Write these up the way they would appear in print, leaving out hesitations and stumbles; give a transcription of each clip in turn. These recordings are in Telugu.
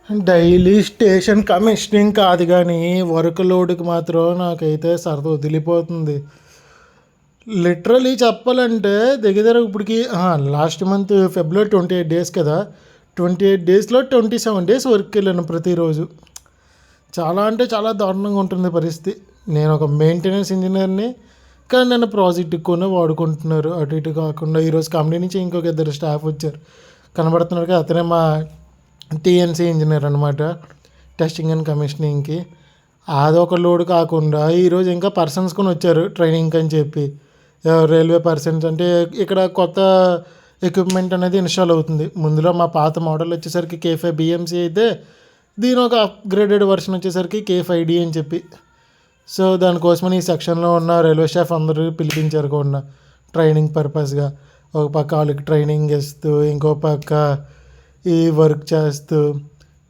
డైలీ స్టేషన్ కమిషనింగ్ కాదు కానీ వర్క్ లోడ్కి మాత్రం నాకైతే సరదా వదిలిపోతుంది. లిటరలీ చెప్పాలంటే దగ్గర దగ్గర ఇప్పటికి లాస్ట్ మంత్ ఫిబ్రవరి 28 డేస్ కదా. 28 డేస్లో 27 డేస్ వర్క్కి వెళ్ళాను ప్రతిరోజు. చాలా అంటే చాలా దారుణంగా ఉంటుంది పరిస్థితి. నేను ఒక మెయింటెనెన్స్ ఇంజనీర్ని, కానీ నన్ను ప్రాజెక్ట్కి కొని వాడుకుంటున్నారు. అటు ఇటు కాకుండా ఈరోజు కంపెనీ నుంచి ఇంకొక ఇద్దరు స్టాఫ్ వచ్చారు, కనబడుతున్నారు కదా, అతనే మా టీఎన్సీ ఇంజనీర్ అనమాట, టెస్టింగ్ అండ్ కమిషనింగ్కి. అదొక లోడ్ కాకుండా ఈరోజు ఇంకా పర్సన్స్ కొని వచ్చారు ట్రైనింగ్ అని చెప్పి. రైల్వే పర్సన్స్ అంటే ఇక్కడ కొత్త ఎక్విప్మెంట్ అనేది ఇన్స్టాల్ అవుతుంది. ముందులో మా పాత మోడల్ వచ్చేసరికి K5 BMC అయితే, దీని ఒక అప్గ్రేడెడ్ వర్షన్ వచ్చేసరికి K5D అని చెప్పి. సో దానికోసమని ఈ సెక్షన్లో ఉన్న రైల్వే స్టాఫ్ అందరూ పిలిపించారు కూడా ట్రైనింగ్ పర్పస్గా. ఒక పక్క వాళ్ళకి ట్రైనింగ్ ఇస్తూ, ఇంకో పక్క ఈ వర్క్ చేస్తూ.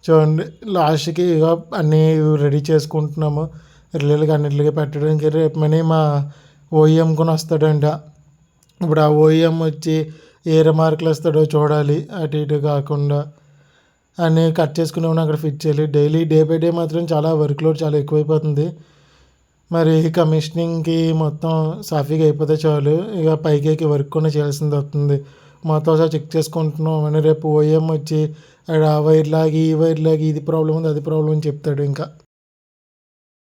చూడండి, లాస్ట్కి ఇక అన్నీ రెడీ చేసుకుంటున్నాము. రిలేలుగా అన్నింటికి పెట్టడానికి. రేపు మనీ మా ఓఈఎం కొని వస్తాడంట. ఇప్పుడు ఆ ఓఈఎం వచ్చి ఏ రిమార్కులు వస్తాడో చూడాలి. అటు ఇటు కాకుండా అన్నీ కట్ చేసుకుని అక్కడ ఫిట్ చేయాలి. డైలీ డే బై డే మాత్రం చాలా వర్క్ లోడ్ చాలా ఎక్కువైపోతుంది. మరి కమిషనింగ్కి మొత్తం సాఫీగా అయిపోతే చాలు, ఇక పైకి వర్క్ కూడా చేయాల్సింది వస్తుంది. మొత్తం ఒకసారి చెక్ చేసుకుంటున్నాం అని రేపు ఓఎం వచ్చి ఆ వైర్ లాగి ఈ వైర్ లాగి ఇది ప్రాబ్లం ఉంది అది ప్రాబ్లం అని చెప్తాడు ఇంకా.